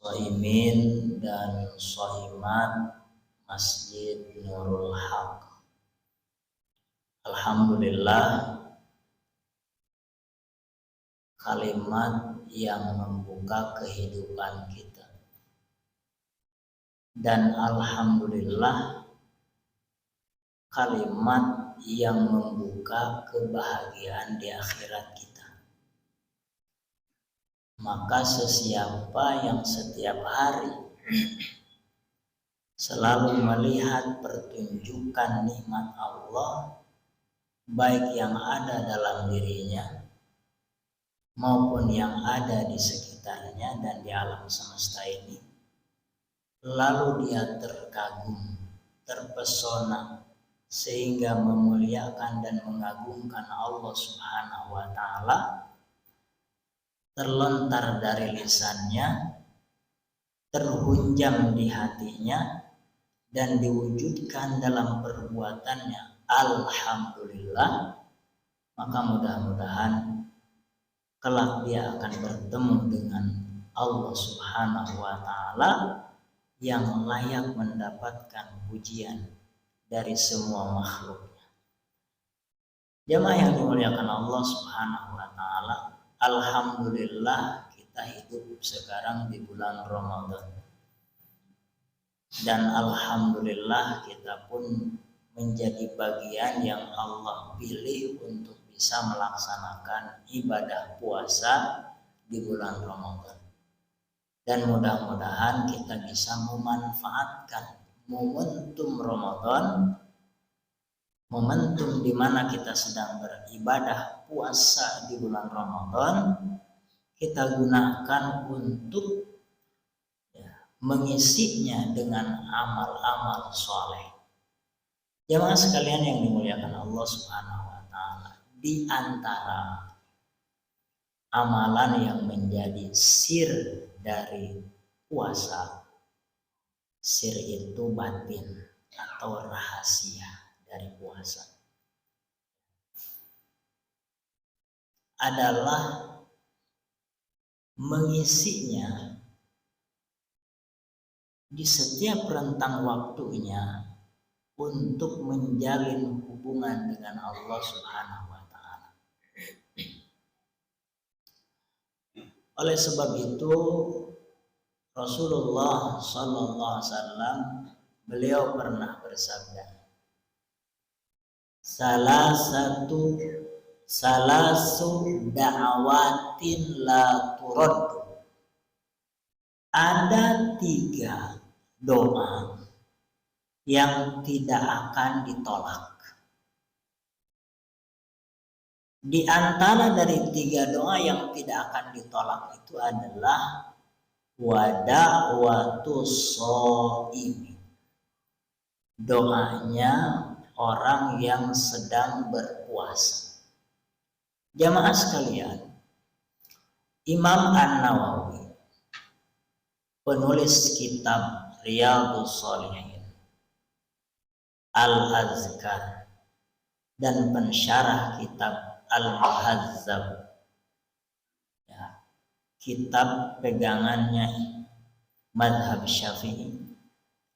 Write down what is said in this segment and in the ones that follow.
shaimin dan shaimat Masjid Nurul Haq. Alhamdulillah, kalimat yang membuka kehidupan kita, dan alhamdulillah kalimat yang membuka kebahagiaan di akhirat kita. Maka sesiapa yang setiap hari selalu melihat pertunjukan nikmat Allah, baik yang ada dalam dirinya maupun yang ada di sekitarnya dan di alam semesta ini, lalu dia terkagum, terpesona, sehingga memuliakan dan mengagungkan Allah Subhanahu wa Ta'ala, terlontar dari lisannya, terhunjam di hatinya, dan diwujudkan dalam perbuatannya, alhamdulillah. Maka mudah-mudahan kelak dia akan bertemu dengan Allah Subhanahu wa Ta'ala yang layak mendapatkan pujian dari semua makhluknya. Jamaah yang dimuliakan Allah Subhanahu wa Ta'ala, alhamdulillah kita hidup sekarang di bulan Ramadan, dan alhamdulillah kita pun menjadi bagian yang Allah pilih untuk bisa melaksanakan ibadah puasa di bulan Ramadan. Dan mudah-mudahan kita bisa memanfaatkan momentum Ramadan, momentum di mana kita sedang beribadah puasa di bulan Ramadan, kita gunakan untuk mengisinya dengan amal-amal soleh. Jamaah sekalian yang dimuliakan Allah Subhanahu wa Ta'ala, di antara amalan yang menjadi sir dari puasa, sir itu batin atau rahasia dari puasa, adalah mengisinya di setiap rentang waktunya untuk menjalin hubungan dengan Allah Subhanahu wa Ta'ala. Oleh sebab itu Rasulullah Sallallahu Alaihi Wasallam beliau pernah bersabda, salasu da'awatin la turaddu. Ada 3 doa yang tidak akan ditolak. Di antara dari 3 doa yang tidak akan ditolak itu adalah wada'watus shaimi, doanya orang yang sedang berpuasa. Jamaah sekalian, Imam An-Nawawi, penulis kitab Riyadhus Shalihin, Al-Azkar, dan pensyarah kitab Al-Muhazzab, kitab pegangannya Madhab Syafi'i,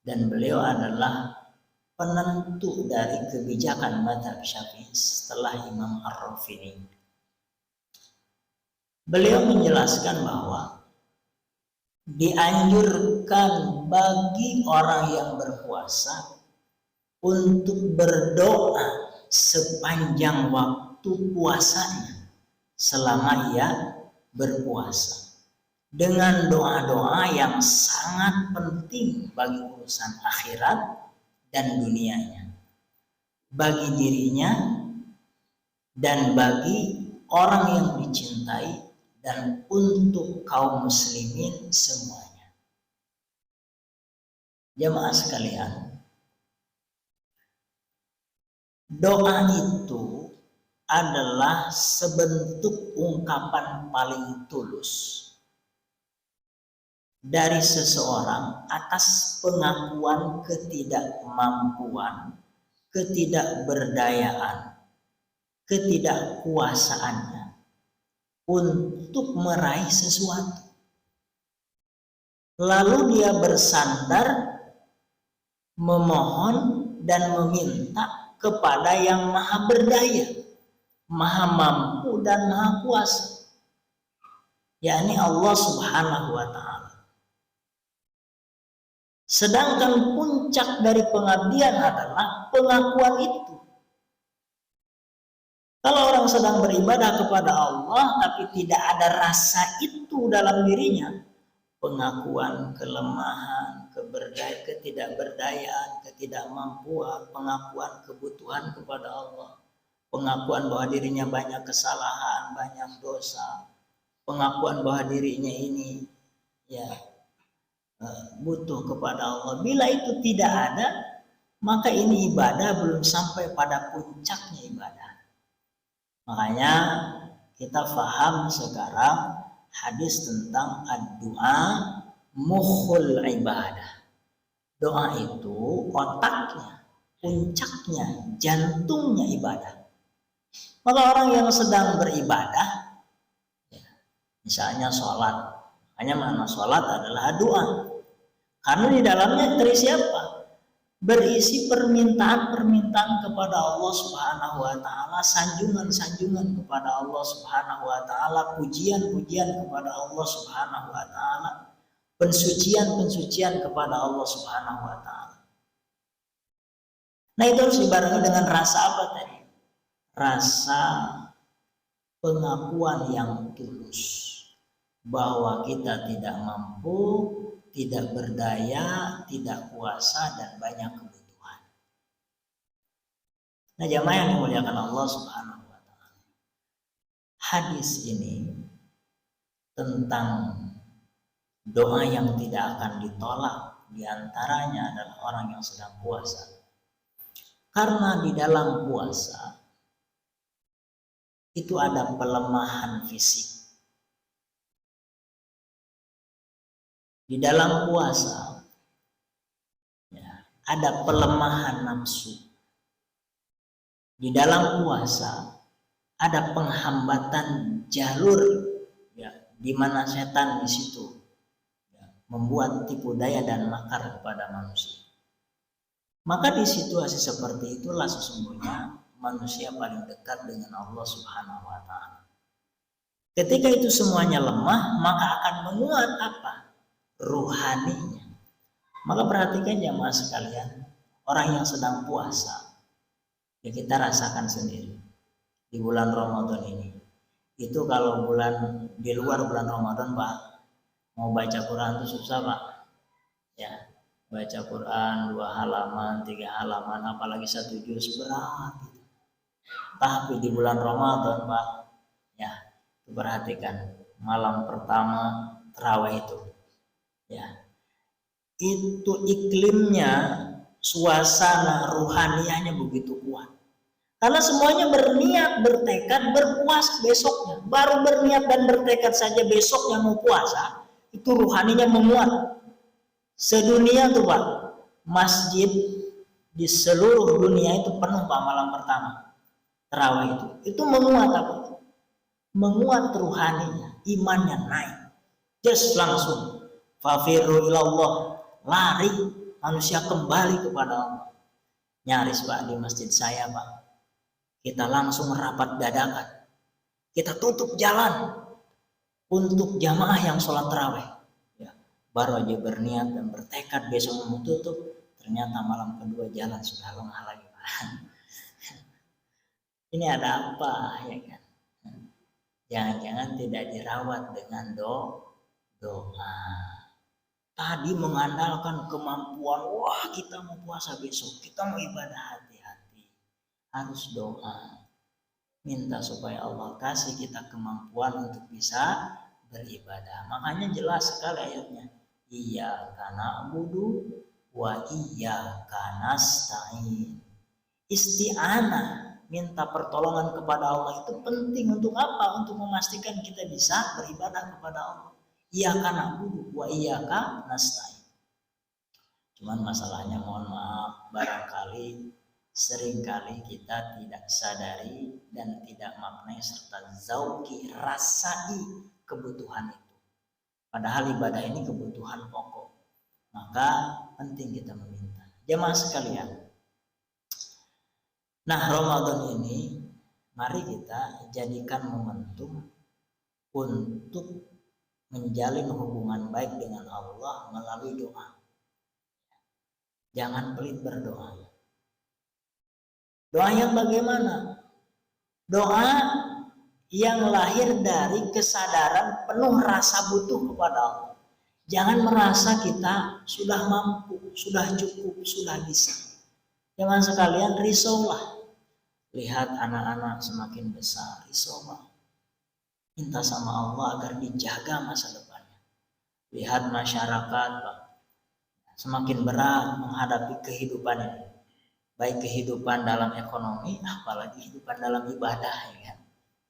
dan beliau adalah penentu dari kebijakan Madhab Syafi'i setelah Imam Ar-Rafi'i. Beliau menjelaskan bahwa dianjurkan bagi orang yang berpuasa untuk berdoa sepanjang waktu puasanya selama ia berpuasa, dengan doa-doa yang sangat penting bagi urusan akhirat dan dunianya, bagi dirinya dan bagi orang yang dicintai, dan untuk kaum muslimin semuanya. Jamaah sekalian, doa itu adalah sebentuk ungkapan paling tulus dari seseorang atas pengakuan ketidakmampuan, ketidakberdayaan, ketidakkuasaannya untuk meraih sesuatu. lalu dia bersandar, memohon dan meminta kepada yang maha berdaya, maha mampu dan maha kuasa, yakni Allah Subhanahu wa ta'ala. Sedangkan puncak dari pengabdian adalah pengakuan itu. Kalau orang sedang beribadah kepada Allah tapi tidak ada rasa itu dalam dirinya, pengakuan kelemahan, ketidakberdayaan, ketidakmampuan, pengakuan kebutuhan kepada Allah, pengakuan bahwa dirinya banyak kesalahan, banyak dosa, pengakuan bahwa dirinya ini butuh kepada Allah. Bila itu tidak ada, maka ini ibadah belum sampai pada puncaknya ibadah. Makanya kita faham sekarang hadis tentang ad-du'a mukhul ibadah. Doa itu otaknya, puncaknya, jantungnya ibadah. Maka orang yang sedang beribadah, misalnya sholat, hanya makna sholat adalah doa. Karena di dalamnya terisi apa? Berisi permintaan-permintaan kepada Allah Subhanahu wa ta'ala, sanjungan-sanjungan kepada Allah Subhanahu wa ta'ala, pujian-pujian kepada Allah Subhanahu wa ta'ala, pensucian-pensucian kepada Allah Subhanahu wa ta'ala. Nah, itu harus dibarengi dengan rasa apa tadi? Rasa pengakuan yang tulus bahwa kita tidak mampu, tidak berdaya, tidak kuasa, dan banyak kebutuhan. Nah, jamaah yang dimuliakan Allah Subhanahu wa ta'ala, hadis ini tentang doa yang tidak akan ditolak, diantaranya adalah orang yang sedang puasa. Karena di dalam puasa itu ada pelemahan fisik. Di dalam puasa ada pelemahan nafsu. Di dalam puasa ada penghambatan jalur, di mana setan di situ membuat tipu daya dan makar kepada manusia. Maka di situasi seperti itulah sesungguhnya manusia paling dekat dengan Allah Subhanahu wa ta'ala. Ketika itu semuanya lemah, maka akan menguat apa? Ruhaninya. Maka perhatikan jamaah sekalian, orang yang sedang puasa, ya kita rasakan sendiri di bulan Ramadan ini. Itu kalau di luar bulan Ramadan, Pak, mau baca Quran itu susah, Pak. Ya, baca Quran 2 halaman, 3 halaman, apalagi 1 juz berat gitu. Tapi di bulan Ramadan, Pak, ya, perhatikan malam pertama tarawih itu. Ya, itu iklimnya, suasana ruhaniahnya begitu kuat. Karena semuanya berniat, bertekad, berpuasa besoknya. Baru berniat dan bertekad saja besoknya mau puasa, itu ruhaninya menguat. Sedunia tuh, Pak, masjid di seluruh dunia itu penuh, Pak, malam pertama tarawih itu menguat apa? Menguat ruhaninya, imannya naik. Just langsung fafiru ilallah, lari manusia kembali kepada Allah. Nyaris, Pak, di masjid saya, Pak, kita langsung rapat dadakan, kita tutup jalan untuk jamaah yang sholat tarawih. Ya, baru aja berniat dan bertekad besok mau tutup, ternyata malam kedua jalan sudah lengah lagi, Pak. Ini ada apa, ya kan? Jangan-jangan tidak dirawat dengan doa. Tadi mengandalkan kemampuan, wah kita mau puasa besok, kita mau ibadah, hati-hati. Harus doa. Minta supaya Allah kasih kita kemampuan untuk bisa beribadah. Makanya jelas sekali ayatnya. Iyyaka na'budu wa iyyaka nasta'in. Isti'anah, minta pertolongan kepada Allah itu penting untuk apa? Untuk memastikan kita bisa beribadah kepada Allah. Iyyaka na'budu wa iyyaka nasta'in. Cuman masalahnya, mohon maaf, barangkali seringkali kita tidak sadari dan tidak maknai serta zauki, rasai kebutuhan itu. Padahal ibadah ini kebutuhan pokok. Maka penting kita meminta. Jemaah sekalian. Nah, Ramadan ini mari kita jadikan momentum untuk menjalin hubungan baik dengan Allah melalui doa. Jangan pelit berdoa. Doa yang bagaimana? Doa yang lahir dari kesadaran penuh rasa butuh kepada Allah. Jangan merasa kita sudah mampu, sudah cukup, sudah bisa. Jangan sekalian risaulah. Lihat anak-anak semakin besar, risaulah. Minta sama Allah agar dijaga masa depannya. Lihat masyarakat, Pak, semakin berat menghadapi kehidupan ini. Baik kehidupan dalam ekonomi, apalagi kehidupan dalam ibadah, ya.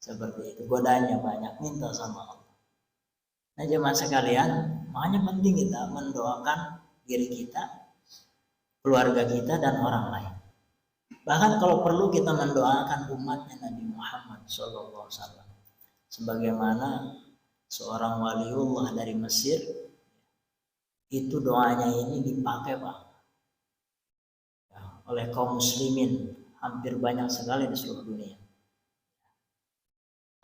Seperti itu, godaannya banyak, minta sama Allah. Nah, jemaah sekalian, makanya penting kita mendoakan diri kita, keluarga kita, dan orang lain. Bahkan kalau perlu kita mendoakan umatnya Nabi Muhammad SAW. Sebagaimana seorang waliullah dari Mesir, itu doanya ini dipakai, Pak, oleh kaum muslimin hampir banyak sekali di seluruh dunia.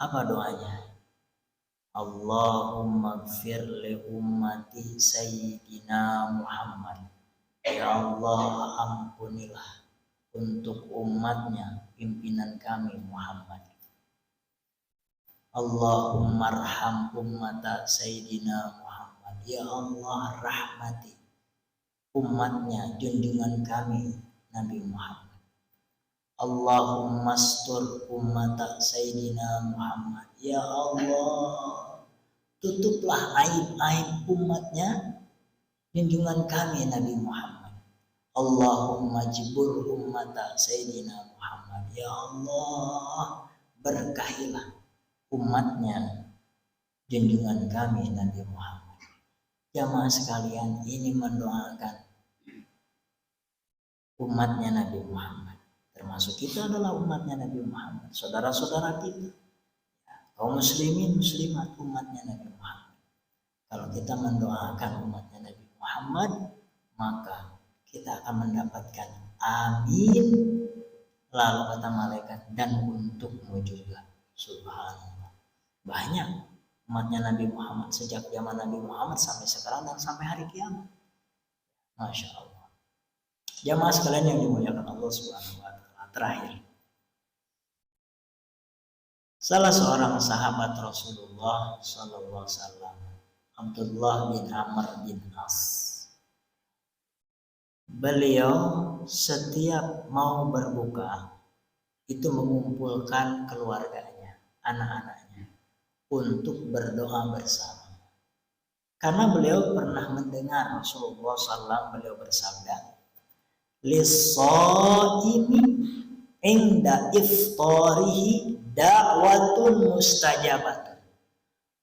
Apa doanya? Allahumma gfir li ummati sayyidina Muhammad. Ya Allah, ampunilah untuk umatnya pimpinan kami Muhammad. Allahumma arham ummata sayyidina Muhammad. Ya Allah, rahmati umatnya junjungan kami Nabi Muhammad. Allahumma astur ummata sayyidina Muhammad. Ya Allah, tutuplah aib-aib umatnya junjungan kami Nabi Muhammad. Allahumma jibur ummata sayyidina Muhammad. Ya Allah, berkahilah umatnya junjungan kami Nabi Muhammad. Jamaah sekalian, ini mendoakan umatnya Nabi Muhammad. Termasuk kita adalah umatnya Nabi Muhammad, saudara-saudara kita, kaum muslimin muslimat umatnya Nabi Muhammad. Kalau kita mendoakan umatnya Nabi Muhammad, maka kita akan mendapatkan amin. Lalu kata malaikat, dan untukmu juga. Subhanallah. Banyak umatnya Nabi Muhammad sejak zaman Nabi Muhammad sampai sekarang dan sampai hari kiamat. Masya Allah. Jamaah sekalian yang dimuliakan Allah Subhanahu wa Ta'ala. Terakhir, salah seorang sahabat Rasulullah Sallallahu Alaihi Wasallam, Abdullah bin Amr bin As, beliau setiap mau berbuka itu mengumpulkan keluarganya, anak-anaknya, untuk berdoa bersama. Karena beliau pernah mendengar Rasulullah SAW beliau bersabda, lis-shaimi inda iftarihi da'watun mustajabatun.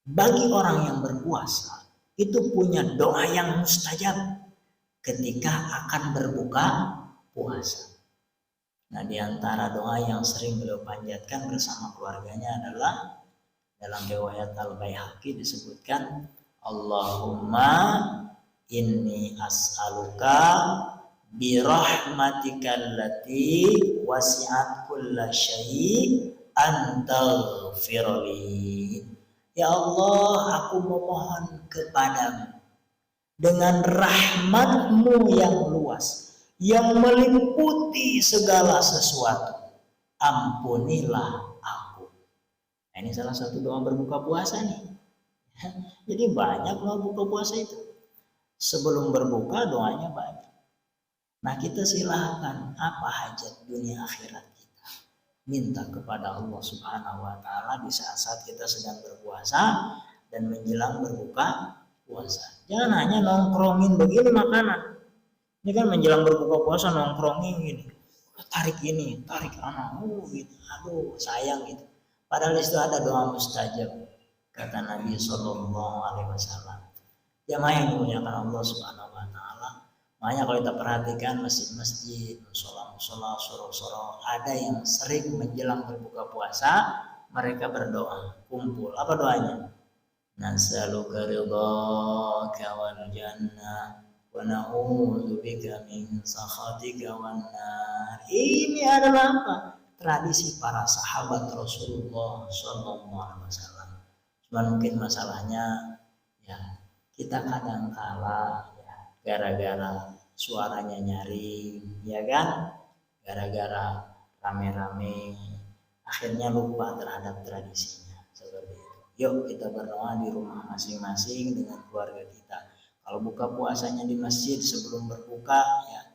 Bagi orang yang berpuasa itu punya doa yang mustajab ketika akan berbuka puasa. Nah, di antara doa yang sering beliau panjatkan bersama keluarganya adalah dalam riwayat Al-Baihaqi disebutkan, Allahumma inni as'aluka birahmatikal lati wasi'at kulla syai' antaghfirli. Ya Allah, aku memohon kepadamu dengan rahmatmu yang luas, yang meliputi segala sesuatu, ampunilah aku. Nah, ini salah satu doa berbuka puasa nih. Jadi banyak doa buka puasa itu. Sebelum berbuka doanya banyak. Nah, kita silahkan apa hajat dunia akhirat kita, minta kepada Allah Subhanahu wa Ta'ala di saat-saat kita sedang berpuasa dan menjelang berbuka puasa. Jangan hanya nongkrongin begini makanan. Ini kan menjelang berbuka puasa nongkrongin gini, tarik ini, tarik anak, gitu, aduh sayang gitu. Padahal itu ada doa mustajab, kata Nabi Sallallahu Alaihi Wasallam. Jamaah yang dimuliakan Allah Subhanahu Wa Ta'ala. Makanya kalau kita perhatikan masjid-masjid, musola-musola, soro-soro, ada yang sering menjelang berbuka puasa mereka berdoa, kumpul. Apa doanya? nas'aluka ridhaka wal jannah wa na'udzubika min sakhatika wan nar. Ini adalah apa? Tradisi para sahabat Rasulullah Shallallahu Alaihi Wasallam. Cuman mungkin masalahnya ya kita kadang kala ya, gara-gara suaranya nyaring, ya kan? Gara-gara rame-rame, akhirnya lupa terhadap tradisinya. Seperti itu. Yuk kita berdoa di rumah masing-masing dengan keluarga kita. Kalau buka puasanya di masjid sebelum berbuka, ya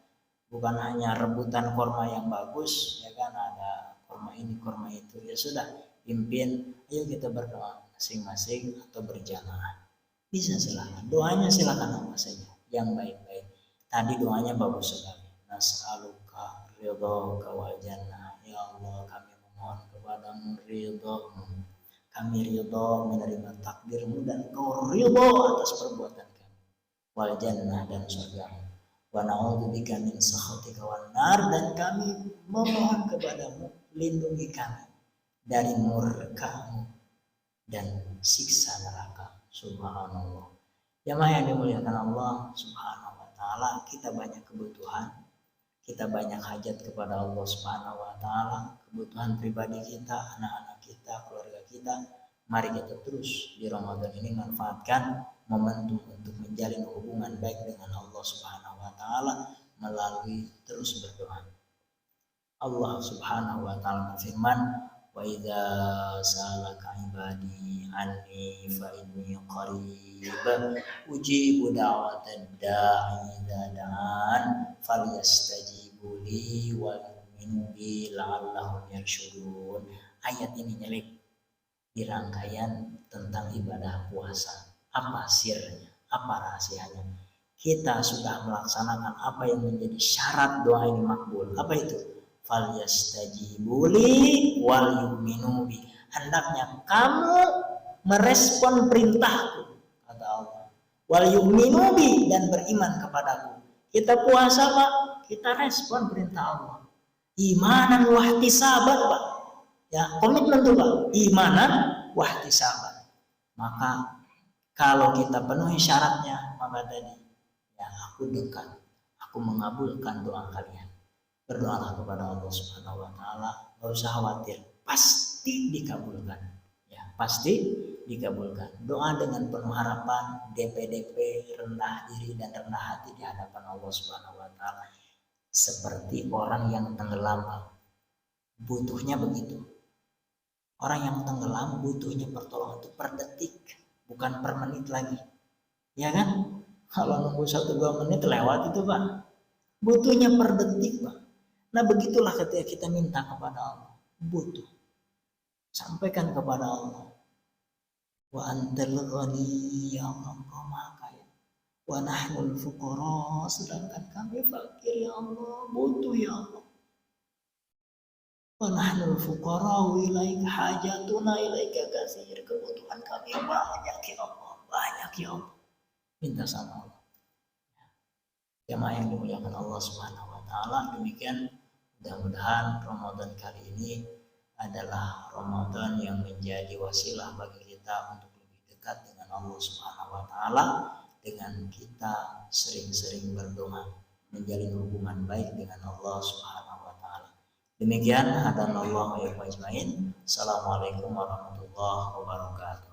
bukan hanya rebutan korma yang bagus, ya kan, ada korma ini korma itu, ya sudah pimpin, ayo kita berdoa masing-masing atau berjamaah, bisa silakan doanya, silakan apa saja yang baik-baik. Tadi doanya bagus sekali, nas'aluka ridhaka wal jannah, ya Allah kami memohon kepadamu ridhamu, kami ridho menerima takdirmu dan kau ridho atas perbuatan kami, wal jannah dan surgamu, wa na'udzubika min sakhatika wan nar, dan kami memohon kepadamu lindungi kami dari murka-Mu dan siksa neraka. Subhanallah. Jamaah yang dimuliakan Allah Subhanahu wa taala, kita banyak kebutuhan, kita banyak hajat kepada Allah Subhanahu wa taala, kebutuhan pribadi kita, anak-anak kita, keluarga kita. Mari kita terus di Ramadan ini manfaatkan momentum untuk menjalin hubungan baik dengan Allah Subhanahu wa taala melalui terus berdoa. Allah Subhanahu wa taala berfirman, wa idza sa'alaka ibadi anni fa inni qarib ujibu da'watad da'i idza da'an falyastajibu li wal yu'minu bi la'allahum yarshudun. Ayat ini nyelip di rangkaian tentang ibadah puasa. Apa sirnya? Apa rahasianya? Kita sudah melaksanakan apa yang menjadi syarat doa ini makbul. Apa itu? Falyastajibu li wal yu'minu bi. Hendaknya kamu merespon perintahku, kata Allah. Wal yu'minu bi, dan beriman kepadaku. Kita puasa, Pak, kita respon perintah Allah. Imanan wahtisaban, Pak. Ya, komitmen tuh, Pak. Imanan wahtisaban. Maka kalau kita penuhi syaratnya, maka tadi ya aku dekat, aku mengabulkan doa kalian. Berdoalah kepada Allah Subhanahu wa taala, enggak usah khawatir, pasti dikabulkan. Ya, pasti dikabulkan. Doa dengan penuh harapan, DP rendah diri dan rendah hati di hadapan Allah Subhanahu wa taala. Seperti orang yang tenggelam, butuhnya begitu. Orang yang tenggelam butuhnya pertolongan itu per detik, bukan per menit lagi. Ya kan? Kalau nunggu 1-2 menit lewat itu, Pak. Butuhnya per detik, Pak. Nah, begitulah ketika kita minta kepada Allah, butuh. Sampaikan kepada Allah. Wa antal ghani, ya Allah Engkau Maha Kaya. Wa nahnul fuqara, sedangkan kami fakir ya Allah, butuh ya Allah. Wa nahnul fuqara ilaika hajatuna ilaika katsir, kebutuhan kami banyak ya Allah, banyak ya Allah. Minta sama Allah. Jamaah yang dimuliakan Allah Subhanahu wa taala, demikian mudah-mudahan Ramadan kali ini adalah Ramadan yang menjadi wasilah bagi kita untuk lebih dekat dengan Allah Subhanahu wa taala, dengan kita sering-sering berdoa, menjalin hubungan baik dengan Allah Subhanahu wa taala. Demikian, hadanallahu wa iyyakum ajmain. Assalamualaikum warahmatullahi wabarakatuh.